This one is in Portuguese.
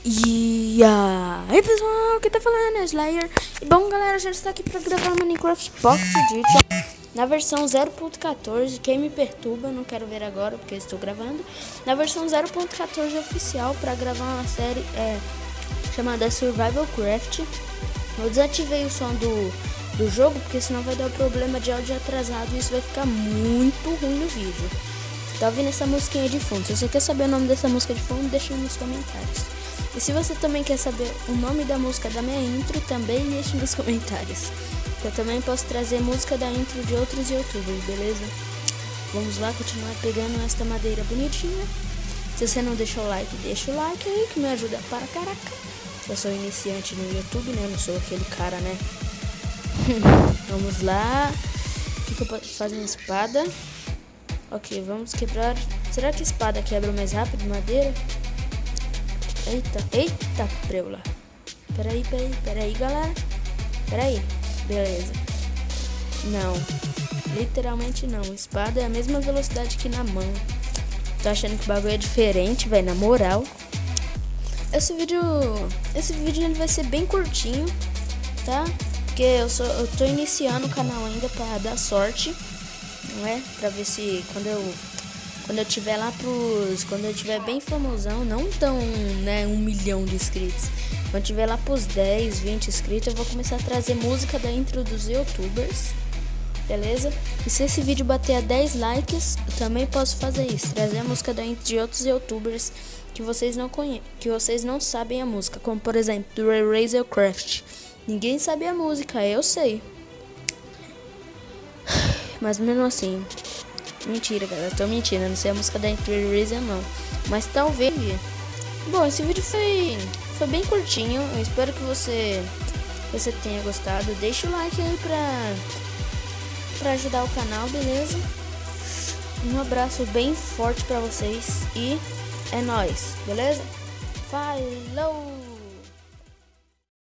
E aí pessoal, quem tá falando é Slayer. E bom galera, a gente está aqui pra gravar Minecraft Pocket Edition na versão 0.14. Quem me perturba, não quero ver agora porque eu estou gravando na versão 0.14 oficial para gravar uma série chamada Survival Craft. Eu desativei o som do jogo porque senão vai dar problema de áudio atrasado e isso vai ficar muito ruim no vídeo. Tá ouvindo essa musiquinha de fundo? Se você quer saber o nome dessa música de fundo, deixa nos comentários. E se você também quer saber o nome da música da minha intro, também deixe nos comentários. Eu também posso trazer música da intro de outros youtubers, beleza? Vamos lá continuar pegando esta madeira bonitinha. Se você não deixou o like, deixa o like aí que me ajuda para caraca. Eu sou iniciante no YouTube, né? Eu não sou aquele cara, né? Vamos lá. O que eu posso fazer? Uma espada. Ok, vamos quebrar. Será que a espada quebra mais rápido madeira? Eita, preula. Peraí, galera. Peraí, beleza. Não, literalmente não. Espada é a mesma velocidade que na mão. Tô achando que o bagulho é diferente, velho, na moral. Esse vídeo ele vai ser bem curtinho, tá? Porque eu tô iniciando o canal ainda pra dar sorte, não é? Pra ver se quando eu tiver lá quando eu tiver bem famosão, não tão, né, 1 milhão de inscritos. Quando eu tiver lá pros 10, 20 inscritos, eu vou começar a trazer música da intro dos youtubers, beleza? E se esse vídeo bater a 10 likes, eu também posso fazer isso, trazer a música da intro de outros youtubers que vocês não conhecem, que vocês não sabem a música, como por exemplo, do Razor Craft. Ninguém sabe a música, eu sei. Mas mesmo assim, mentira, galera, tô mentindo, não sei a música da Reason não. Mas talvez. Bom, esse vídeo foi bem curtinho. Eu espero que você tenha gostado. Deixa o like aí pra ajudar o canal, beleza? Um abraço bem forte pra vocês e é nóis, beleza? Falou!